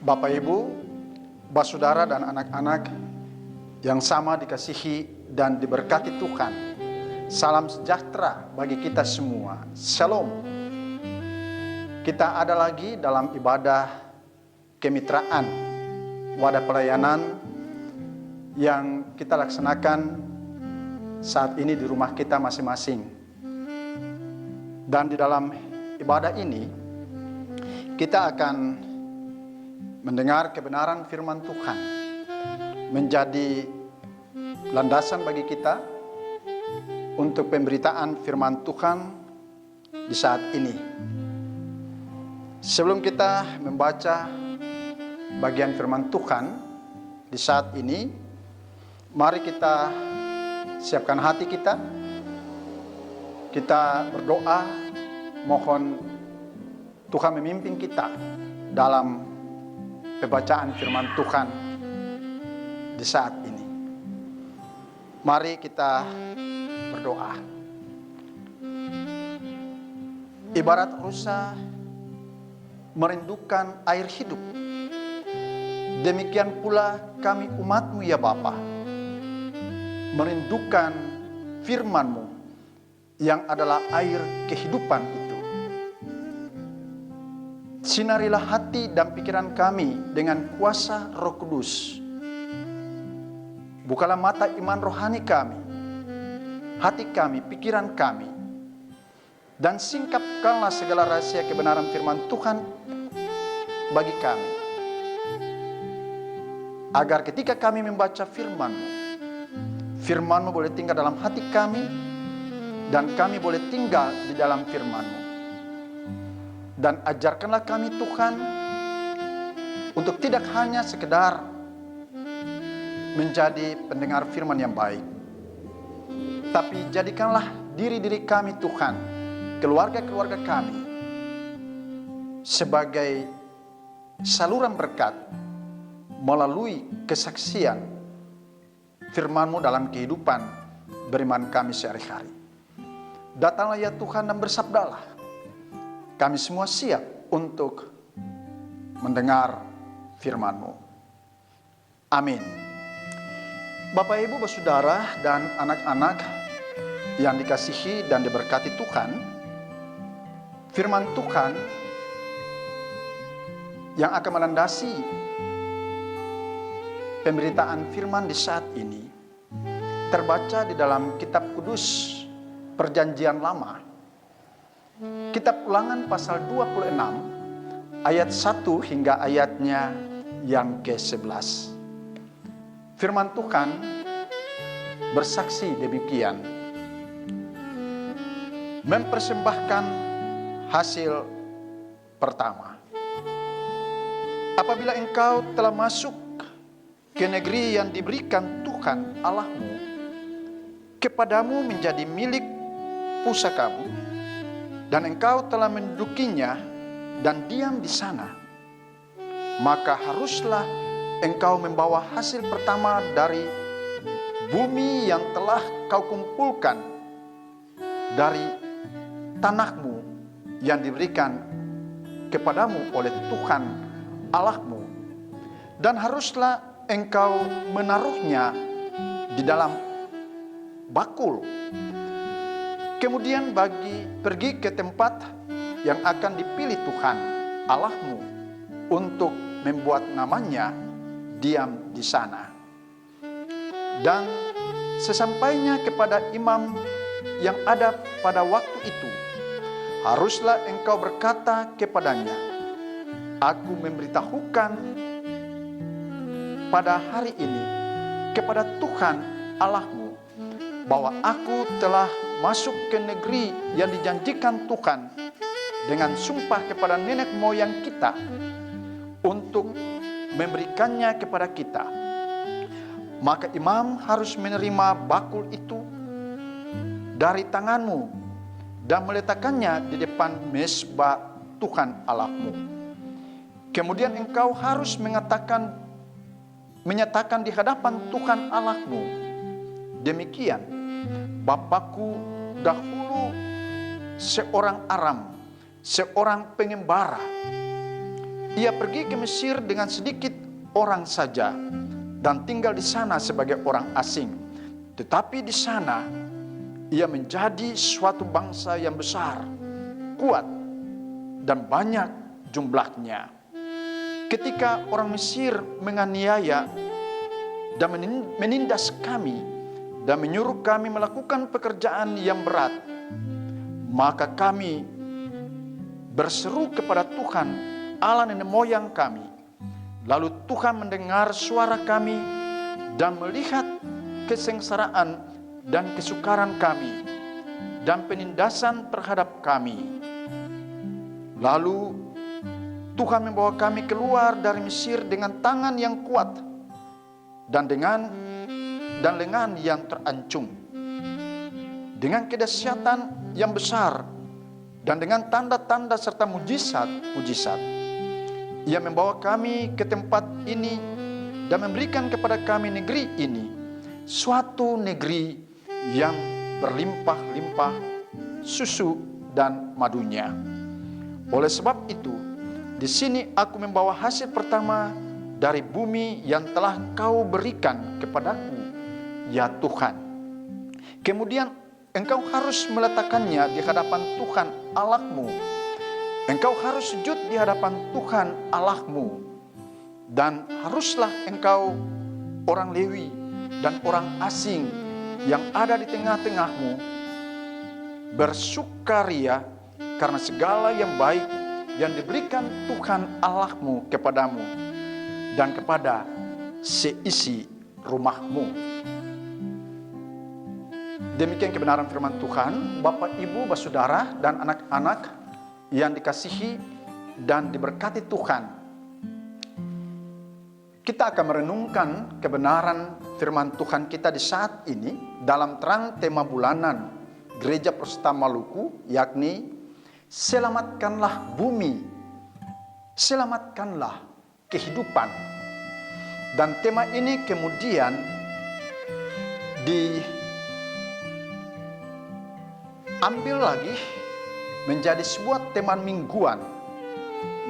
Bapak Ibu, Saudara dan anak-anak yang sama dikasihi dan diberkati Tuhan. Salam sejahtera bagi kita semua. Shalom. Kita ada lagi dalam ibadah kemitraan, wadah pelayanan yang kita laksanakan saat ini di rumah kita masing-masing. Dan di dalam ibadah ini kita akan mendengar kebenaran firman Tuhan, menjadi landasan bagi kita untuk pemberitaan firman Tuhan di saat ini. Sebelum kita membaca bagian firman Tuhan di saat ini, mari kita siapkan hati kita. Kita berdoa, mohon Tuhan memimpin kita dalam pembacaan firman Tuhan di saat ini. Mari kita berdoa. Ibarat rusa merindukan air hidup, demikian pula kami umat-Mu ya Bapa, merindukan firman-Mu yang adalah air kehidupan itu. Sinarilah hati dan pikiran kami dengan kuasa Roh Kudus. Bukalah mata iman rohani kami, hati kami, pikiran kami, dan singkapkanlah segala rahasia kebenaran firman Tuhan bagi kami, agar ketika kami membaca firman-Mu, firman-Mu boleh tinggal dalam hati kami, dan kami boleh tinggal di dalam firman-Mu. Dan ajarkanlah kami Tuhan untuk tidak hanya sekedar menjadi pendengar firman yang baik, tapi jadikanlah diri-diri kami Tuhan, keluarga-keluarga kami, sebagai saluran berkat melalui kesaksian firman-Mu dalam kehidupan beriman kami sehari-hari. Datanglah ya Tuhan dan bersabdalah. Kami semua siap untuk mendengar firman-Mu. Amin. Bapak, Ibu, Saudara, dan anak-anak yang dikasihi dan diberkati Tuhan, firman Tuhan yang akan melandasi pemberitaan firman di saat ini terbaca di dalam kitab kudus Perjanjian Lama, Kitab Ulangan pasal 26 ayat 1 hingga ayatnya yang ke-11. Firman Tuhan bersaksi demikian. Mempersembahkan hasil pertama. Apabila engkau telah masuk ke negeri yang diberikan Tuhan Allahmu kepadamu menjadi milik pusakamu, dan engkau telah mendudukinya dan diam di sana, maka haruslah engkau membawa hasil pertama dari bumi yang telah kau kumpulkan dari tanahmu yang diberikan kepadamu oleh Tuhan Allahmu, dan haruslah engkau menaruhnya di dalam bakul. Kemudian pergi ke tempat yang akan dipilih Tuhan Allahmu untuk membuat namanya diam di sana. Dan sesampainya kepada imam yang ada pada waktu itu, haruslah engkau berkata kepadanya, aku memberitahukan pada hari ini kepada Tuhan Allahmu bahwa aku telah masuk ke negeri yang dijanjikan Tuhan dengan sumpah kepada nenek moyang kita untuk memberikannya kepada kita. Maka imam harus menerima bakul itu dari tanganmu dan meletakkannya di depan mezbah Tuhan Allahmu. Kemudian engkau harus menyatakan di hadapan Tuhan Allahmu, demikian, Bapakku dahulu seorang Aram, seorang pengembara, Ia pergi ke Mesir dengan sedikit orang saja dan tinggal di sana sebagai orang asing. Tetapi di sana ia menjadi suatu bangsa yang besar, kuat, dan banyak jumlahnya. Ketika orang Mesir menganiaya dan menindas kami dan menyuruh kami melakukan pekerjaan yang berat, maka kami berseru kepada Tuhan Allah nenek moyang kami. Lalu Tuhan mendengar suara kami dan melihat kesengsaraan dan kesukaran kami dan penindasan terhadap kami. Lalu Tuhan membawa kami keluar dari Mesir dengan tangan yang kuat dan lengan yang terancung, dengan kedahsyatan yang besar dan dengan tanda-tanda serta mujizat-mujizat. Ia membawa kami ke tempat ini dan memberikan kepada kami negeri ini, suatu negeri yang berlimpah-limpah susu dan madunya. Oleh sebab itu, di sini aku membawa hasil pertama dari bumi yang telah Kau berikan kepadaku, ya Tuhan. Kemudian engkau harus meletakkannya di hadapan Tuhan Allahmu. Engkau harus sujud di hadapan Tuhan Allahmu. Dan haruslah engkau, orang Lewi dan orang asing yang ada di tengah-tengahmu, bersukaria karena segala yang baik yang diberikan Tuhan Allahmu kepadamu dan kepada seisi rumahmu. Demikian kebenaran firman Tuhan. Bapak, Ibu, saudara, dan anak-anak yang dikasihi dan diberkati Tuhan, kita akan merenungkan kebenaran firman Tuhan kita di saat ini dalam terang tema bulanan Gereja Persekutuan Maluku, yakni selamatkanlah bumi, selamatkanlah kehidupan. Dan tema ini kemudian diambil lagi menjadi sebuah tema mingguan,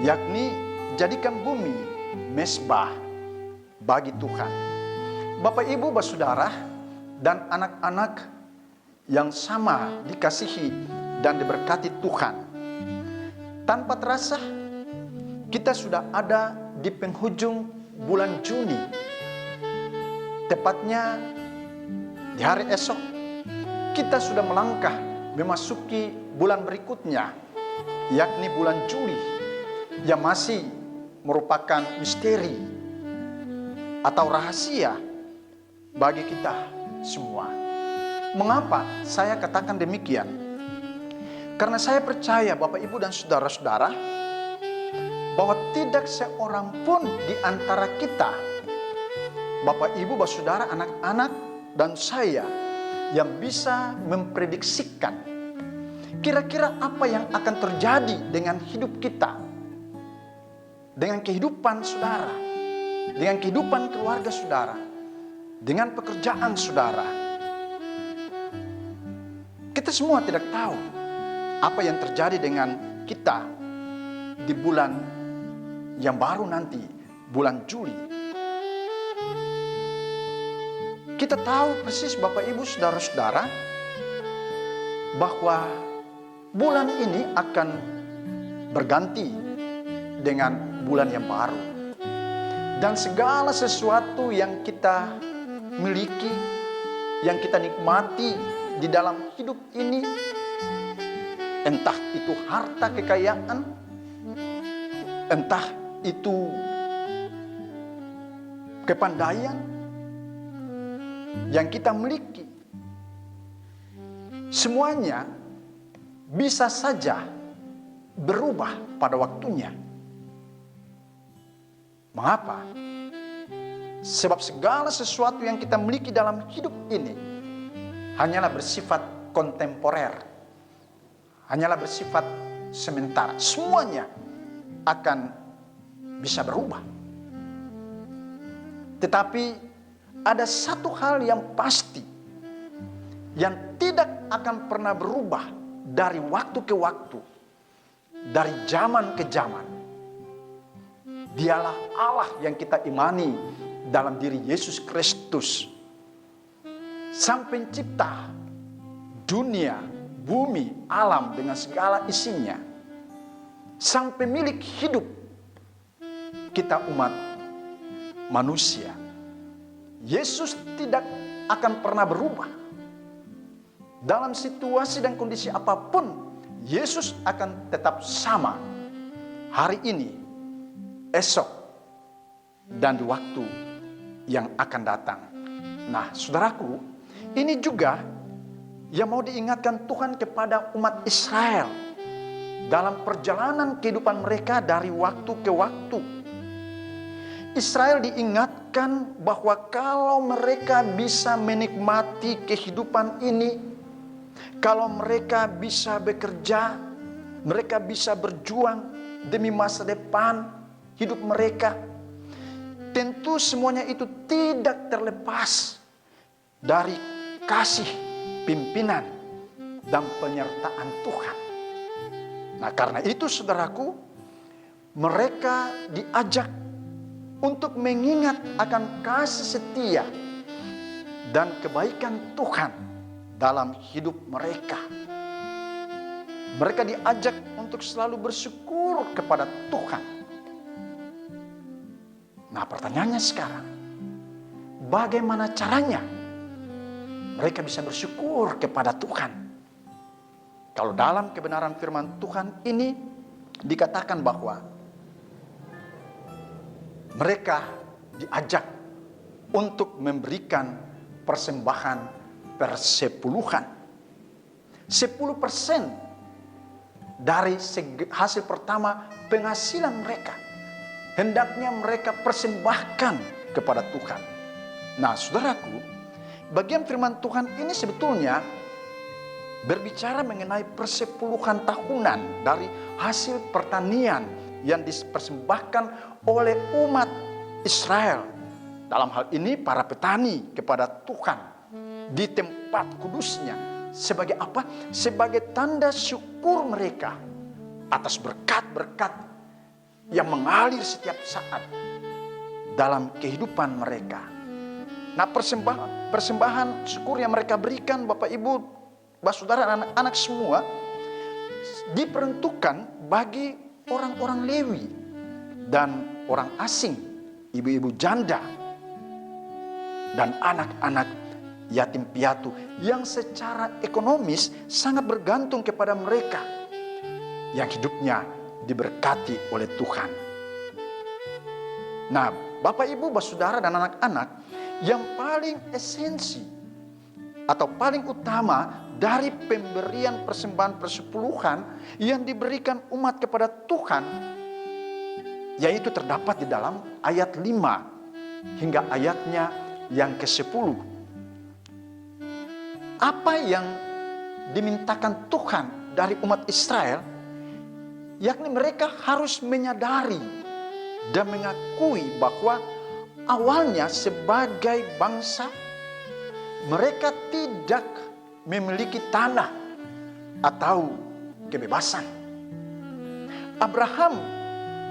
yakni jadikan bumi mezbah bagi Tuhan. Bapak, Ibu, saudara, dan anak-anak yang sama dikasihi dan diberkati Tuhan, tanpa terasa kita sudah ada di penghujung bulan Juni. Tepatnya di hari esok kita sudah melangkah memasuki bulan berikutnya, yakni bulan Juli, yang masih merupakan misteri atau rahasia bagi kita semua. Mengapa saya katakan demikian? Karena saya percaya Bapak, Ibu, dan saudara-saudara, bahwa tidak seorang pun di antara kita, Bapak, Ibu, saudara, anak-anak, dan saya, yang bisa memprediksikan kira-kira apa yang akan terjadi dengan hidup kita, dengan kehidupan saudara, dengan kehidupan keluarga saudara, dengan pekerjaan saudara. Kita semua tidak tahu apa yang terjadi dengan kita di bulan yang baru nanti, bulan Juli. Kita tahu persis Bapak, Ibu, saudara-saudara, bahwa bulan ini akan berganti dengan bulan yang baru. Dan segala sesuatu yang kita miliki, yang kita nikmati di dalam hidup ini, entah itu harta kekayaan, entah itu kepandaian yang kita miliki, semuanya bisa saja berubah pada waktunya. Mengapa? Sebab segala sesuatu yang kita miliki dalam hidup ini hanyalah bersifat kontemporer, hanyalah bersifat sementara. Semuanya akan bisa berubah. Tetapi ada satu hal yang pasti, yang tidak akan pernah berubah dari waktu ke waktu, dari zaman ke zaman, Dialah Allah yang kita imani dalam diri Yesus Kristus. Sang pencipta dunia, bumi, alam dengan segala isinya. Sang pemilik hidup kita umat manusia. Yesus tidak akan pernah berubah. Dalam situasi dan kondisi apapun, Yesus akan tetap sama. Hari ini, esok, dan di waktu yang akan datang. Nah, saudaraku, ini juga yang mau diingatkan Tuhan kepada umat Israel dalam perjalanan kehidupan mereka dari waktu ke waktu. Israel diingatkan bahwa kalau mereka bisa menikmati kehidupan ini, kalau mereka bisa bekerja, mereka bisa berjuang demi masa depan hidup mereka, tentu semuanya itu tidak terlepas dari kasih, pimpinan, dan penyertaan Tuhan. Nah, karena itu saudaraku, mereka diajak untuk mengingat akan kasih setia dan kebaikan Tuhan dalam hidup mereka. Mereka diajak untuk selalu bersyukur kepada Tuhan. Nah, pertanyaannya sekarang, bagaimana caranya mereka bisa bersyukur kepada Tuhan? Kalau dalam kebenaran firman Tuhan ini dikatakan bahwa mereka diajak untuk memberikan persembahan persepuluhan. 10% dari hasil pertama penghasilan mereka hendaknya mereka persembahkan kepada Tuhan. Nah, saudaraku, bagian firman Tuhan ini sebetulnya berbicara mengenai persepuluhan tahunan dari hasil pertanian yang dipersembahkan oleh umat Israel. Dalam hal ini para petani kepada Tuhan di tempat kudusnya. Sebagai apa? Sebagai tanda syukur mereka atas berkat-berkat yang mengalir setiap saat dalam kehidupan mereka. Nah, persembahan syukur yang mereka berikan, Bapak Ibu, saudara, anak-anak semua, diperuntukkan bagi orang-orang Lewi dan orang asing, ibu-ibu janda, dan anak-anak yatim piatu yang secara ekonomis sangat bergantung kepada mereka, yang hidupnya diberkati oleh Tuhan. Nah, Bapak Ibu, saudara, dan anak-anak, yang paling esensi atau paling utama dari pemberian persembahan persepuluhan yang diberikan umat kepada Tuhan, yaitu terdapat di dalam ayat 5 hingga ayatnya yang ke-10. Apa yang dimintakan Tuhan dari umat Israel, yakni mereka harus menyadari dan mengakui bahwa awalnya sebagai bangsa mereka tidak memiliki tanah atau kebebasan. Abraham,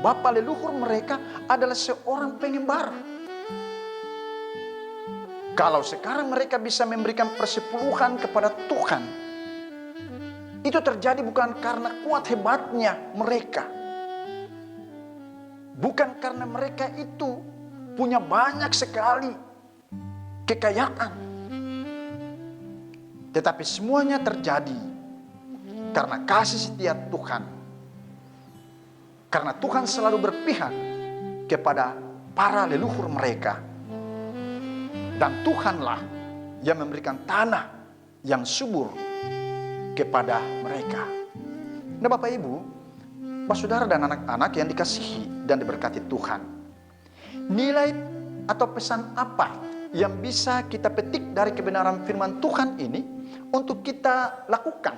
bapa leluhur mereka, adalah seorang pengembara. Kalau sekarang mereka bisa memberikan persepuluhan kepada Tuhan, itu terjadi bukan karena kuat hebatnya mereka, bukan karena mereka itu punya banyak sekali kekayaan, tetapi semuanya terjadi karena kasih setia Tuhan. Karena Tuhan selalu berpihak kepada para leluhur mereka. Dan Tuhanlah yang memberikan tanah yang subur kepada mereka. Nah, Bapak Ibu, saudara dan anak-anak yang dikasihi dan diberkati Tuhan, nilai atau pesan apa yang bisa kita petik dari kebenaran firman Tuhan ini untuk kita lakukan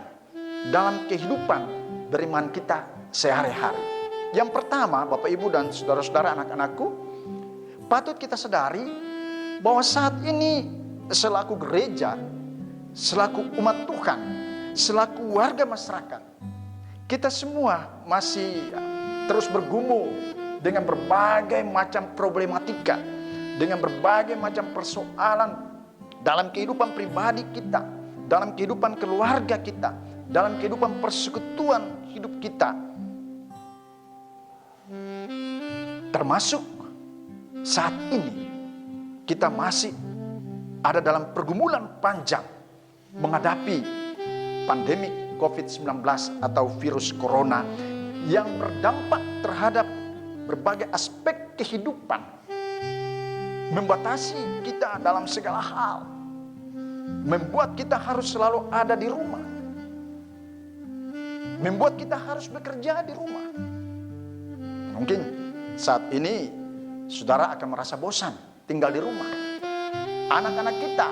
dalam kehidupan beriman kita sehari-hari? Yang pertama, Bapak Ibu dan saudara-saudara, anak-anakku, patut kita sadari bahwa saat ini selaku gereja, selaku umat Tuhan, selaku warga masyarakat, kita semua masih terus bergumul dengan berbagai macam problematika, dengan berbagai macam persoalan dalam kehidupan pribadi kita, dalam kehidupan keluarga kita, dalam kehidupan persekutuan hidup kita. Termasuk saat ini kita masih ada dalam pergumulan panjang menghadapi pandemi COVID-19 atau virus corona yang berdampak terhadap berbagai aspek kehidupan, membatasi kita dalam segala hal, membuat kita harus selalu ada di rumah, membuat kita harus bekerja di rumah. Mungkin saat ini saudara akan merasa bosan tinggal di rumah. Anak-anak kita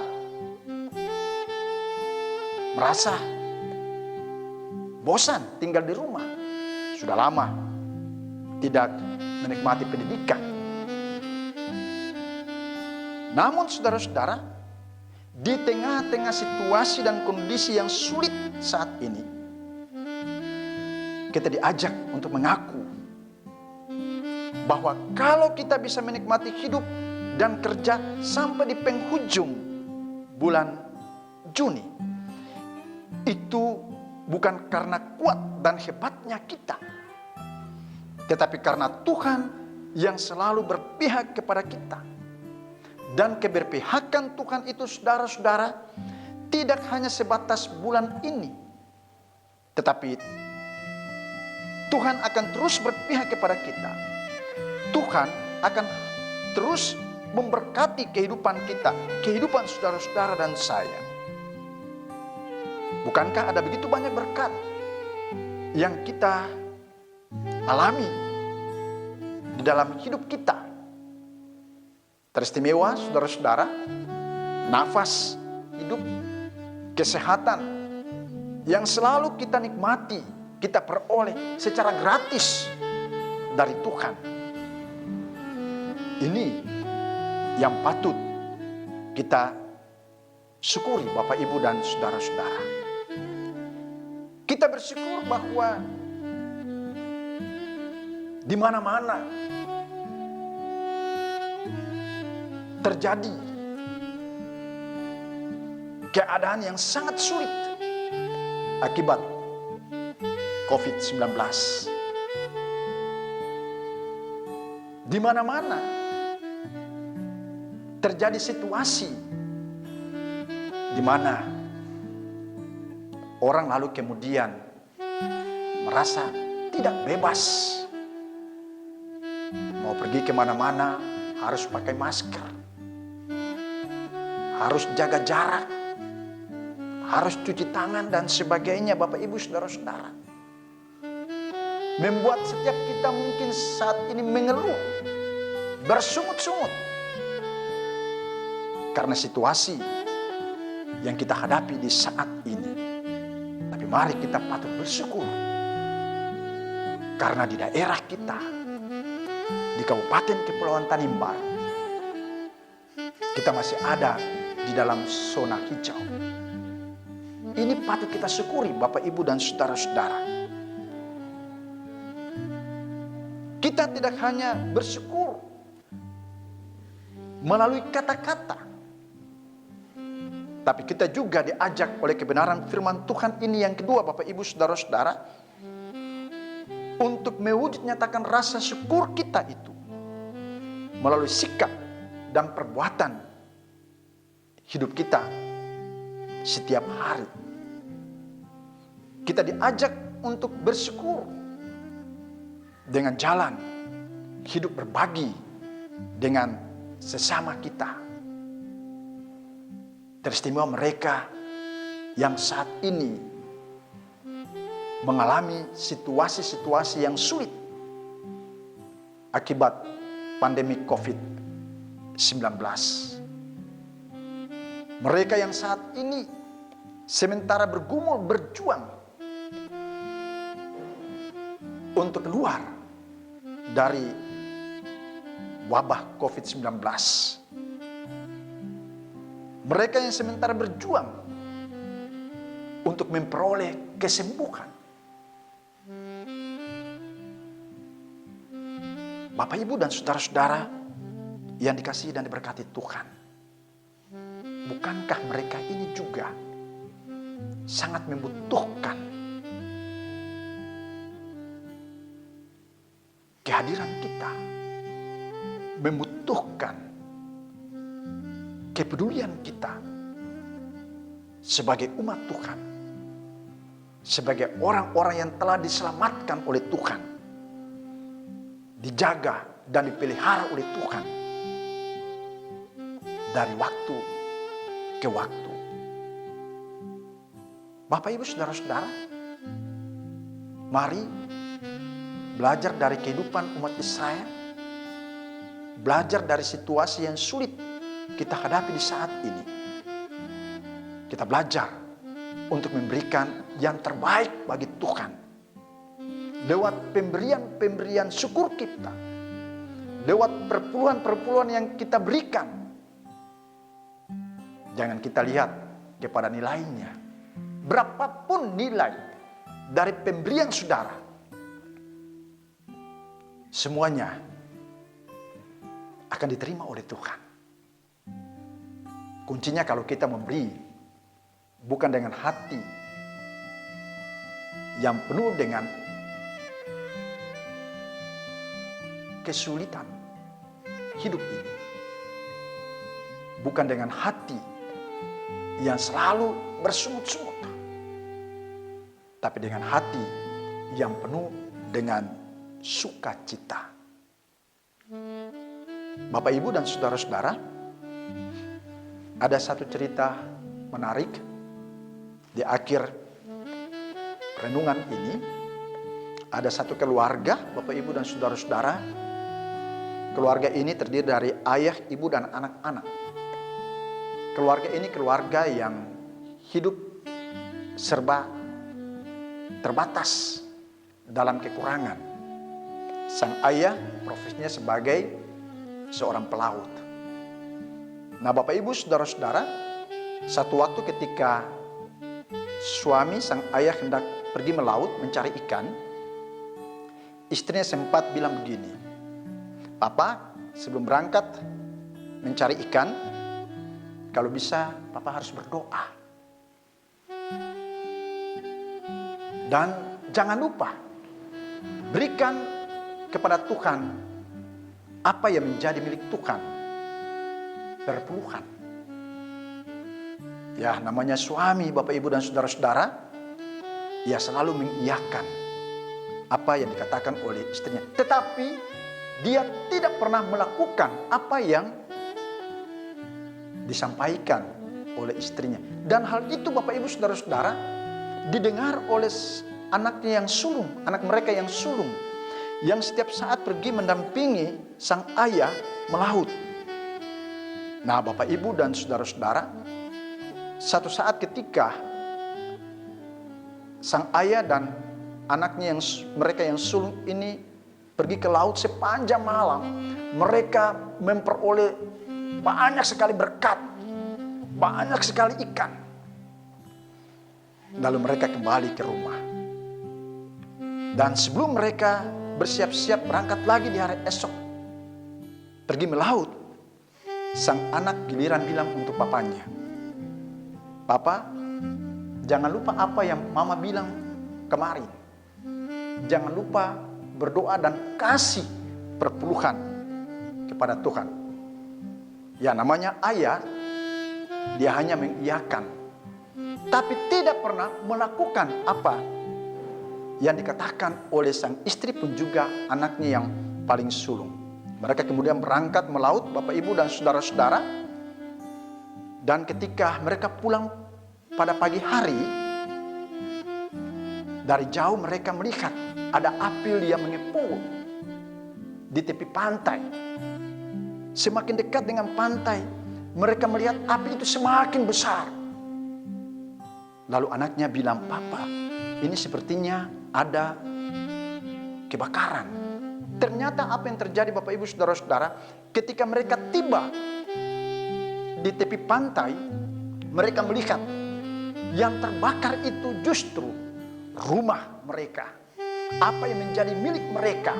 merasa bosan tinggal di rumah. Sudah lama tidak menikmati pendidikan. Namun saudara-saudara, di tengah-tengah situasi dan kondisi yang sulit saat ini, kita diajak untuk mengaku bahwa kalau kita bisa menikmati hidup dan kerja sampai di penghujung bulan Juni, itu bukan karena kuat dan hebatnya kita, tetapi karena Tuhan yang selalu berpihak kepada kita. Dan keberpihakan Tuhan itu, saudara-saudara, tidak hanya sebatas bulan ini, tetapi Tuhan akan terus berpihak kepada kita. Tuhan akan terus memberkati kehidupan kita, kehidupan saudara-saudara dan saya. Bukankah ada begitu banyak berkat yang kita alami di dalam hidup kita? Teristimewa saudara-saudara, nafas hidup, kesehatan yang selalu kita nikmati, kita peroleh secara gratis dari Tuhan. Ini yang patut kita syukuri, Bapak, Ibu, dan saudara-saudara. Kita bersyukur bahwa di mana-mana terjadi keadaan yang sangat sulit akibat COVID-19. Di mana-mana terjadi situasi di mana orang lalu kemudian merasa tidak bebas. Mau pergi kemana-mana harus pakai masker, harus jaga jarak, harus cuci tangan dan sebagainya, Bapak, Ibu, saudara-saudara. Membuat setiap kita mungkin saat ini mengeluh, bersungut-sungut karena situasi yang kita hadapi di saat ini. Tapi mari kita patut bersyukur karena di daerah kita, di Kabupaten Kepulauan Tanimbar, kita masih ada di dalam zona hijau. Ini patut kita syukuri, Bapak, Ibu, dan saudara-saudara. Kita tidak hanya bersyukur melalui kata-kata, tapi kita juga diajak oleh kebenaran firman Tuhan ini yang kedua, Bapak, Ibu, saudara-saudara, untuk mewujud nyatakan rasa syukur kita itu melalui sikap dan perbuatan hidup kita setiap hari. Kita diajak untuk bersyukur dengan jalan hidup berbagi dengan sesama kita. Teristimewa mereka yang saat ini mengalami situasi-situasi yang sulit akibat pandemi COVID-19. Mereka yang saat ini sementara bergumul berjuang untuk keluar dari wabah COVID-19. Mereka yang sementara berjuang untuk memperoleh kesembuhan. Bapak, Bapak, Ibu, dan saudara-saudara yang dikasihi dan diberkati Tuhan, bukankah mereka ini juga sangat membutuhkan kehadiran kita, membutuhkan kepedulian kita sebagai umat Tuhan, sebagai orang-orang yang telah diselamatkan oleh Tuhan, dijaga dan dipelihara oleh Tuhan dari waktu ke waktu. Bapak, Ibu, saudara-saudara, mari belajar dari kehidupan umat Israel, belajar dari situasi yang sulit kita hadapi di saat ini. Kita belajar untuk memberikan yang terbaik bagi Tuhan lewat pemberian-pemberian syukur kita, lewat perpuluhan-perpuluhan yang kita berikan. Jangan kita lihat kepada nilainya. Berapapun nilai dari pemberian saudara, semuanya akan diterima oleh Tuhan. Kuncinya kalau kita memberi bukan dengan hati yang penuh dengan kesulitan hidup ini, bukan dengan hati yang selalu bersungut-sungut, tapi dengan hati yang penuh dengan sukacita. Bapak, Ibu, dan saudara-saudara, ada satu cerita menarik di akhir renungan ini. Ada satu keluarga, Bapak, Ibu, dan saudara-saudara. Keluarga ini terdiri dari ayah, ibu, dan anak-anak. Keluarga ini keluarga yang hidup serba terbatas dalam kekurangan. Sang ayah profesinya sebagai seorang pelaut. Nah, Bapak, Ibu, saudara-saudara, satu waktu ketika suami sang ayah hendak pergi melaut mencari ikan, istrinya sempat bilang begini, "Papa, sebelum berangkat mencari ikan, kalau bisa Papa harus berdoa. Dan jangan lupa berikan kepada Tuhan apa yang menjadi milik Tuhan, perpuluhan." Ya, namanya suami, Bapak, Ibu, dan saudara-saudara, ia selalu mengiyakan apa yang dikatakan oleh istrinya. Tetapi dia tidak pernah melakukan apa yang disampaikan oleh istrinya. Dan hal itu, Bapak, Ibu, saudara-saudara, didengar oleh anaknya yang sulung, anak mereka yang sulung, yang setiap saat pergi mendampingi sang ayah melaut. Nah, Bapak, Ibu, dan saudara-saudara, satu saat ketika sang ayah dan anaknya mereka yang sulung ini pergi ke laut sepanjang malam, mereka memperoleh banyak sekali berkat, banyak sekali ikan. Lalu mereka kembali ke rumah. Dan sebelum mereka bersiap-siap berangkat lagi di hari esok pergi melaut, sang anak giliran bilang untuk papanya, "Papa, jangan lupa apa yang Mama bilang kemarin. Jangan lupa berdoa dan kasih perpuluhan kepada Tuhan." Ya, namanya ayah, dia hanya mengiyakan, tapi tidak pernah melakukan apa yang dikatakan oleh sang istri pun juga anaknya yang paling sulung. Mereka kemudian berangkat melaut, Bapak, Ibu, dan saudara-saudara. Dan ketika mereka pulang pada pagi hari, dari jauh mereka melihat ada api yang mengepul di tepi pantai. Semakin dekat dengan pantai, mereka melihat api itu semakin besar. Lalu anaknya bilang, "Papa, ini sepertinya ada kebakaran." Ternyata apa yang terjadi, Bapak, Ibu, saudara-saudara, ketika mereka tiba di tepi pantai, mereka melihat yang terbakar itu justru rumah mereka, apa yang menjadi milik mereka.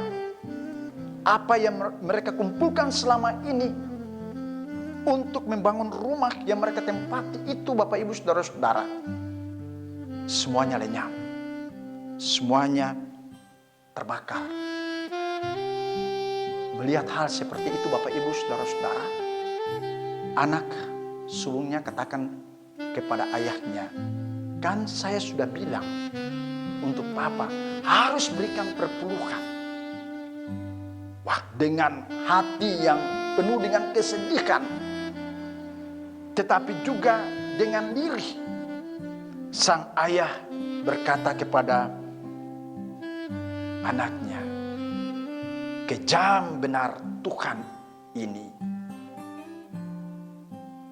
apa yang mereka kumpulkan selama ini untuk membangun rumah yang mereka tempati itu, Bapak Ibu Saudara-saudara, semuanya lenyap, semuanya terbakar. Melihat hal seperti itu, Bapak Ibu Saudara-saudara, anak sulungnya katakan kepada ayahnya, kan saya sudah bilang untuk papa harus berikan perpuluhan. Wah, dengan hati yang penuh dengan kesedihan, tetapi juga dengan lirih, sang ayah berkata kepada anaknya, kejam benar Tuhan ini.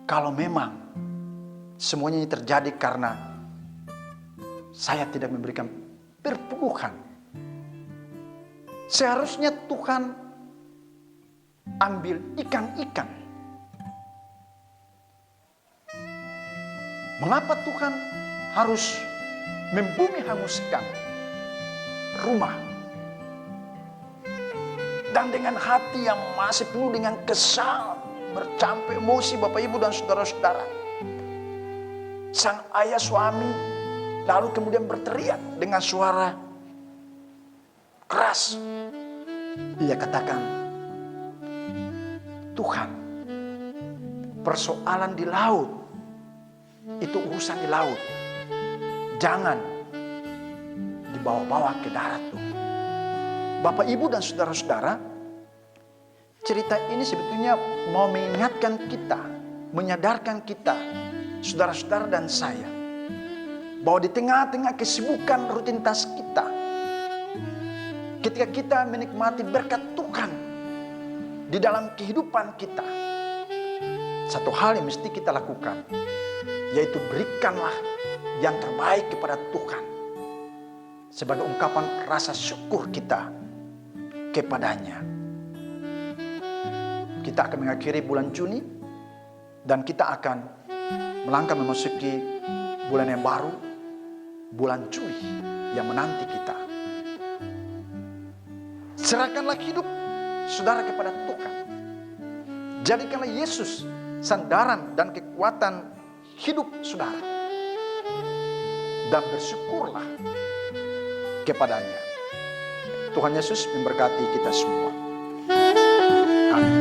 Kalau memang semuanya ini terjadi karena saya tidak memberikan perpuluhan, seharusnya Tuhan ambil ikan-ikan. Mengapa Tuhan harus membumi hanguskan rumah? Dan dengan hati yang masih penuh dengan kesal, bercampur emosi, Bapak Ibu dan saudara-saudara, sang ayah suami lalu kemudian berteriak dengan suara keras. Ia katakan, Tuhan, persoalan di laut itu urusan di laut, jangan dibawa-bawa ke darat tuh. Bapak Ibu dan saudara-saudara, cerita ini sebetulnya mau mengingatkan kita, menyadarkan kita, saudara-saudara dan saya, bahwa di tengah-tengah kesibukan rutinitas kita, ketika kita menikmati berkat Tuhan di dalam kehidupan kita, satu hal yang mesti kita lakukan, yaitu berikanlah yang terbaik kepada Tuhan sebagai ungkapan rasa syukur kita kepadanya. Kita akan mengakhiri bulan Juni dan kita akan melangkah memasuki bulan yang baru, bulan Juli yang menanti kita. Serahkanlah hidup saudara kepada Tuhan. Jadikanlah Yesus sandaran dan kekuatan hidup saudara, dan bersyukurlah kepadanya. Tuhan Yesus memberkati kita semua. Amin.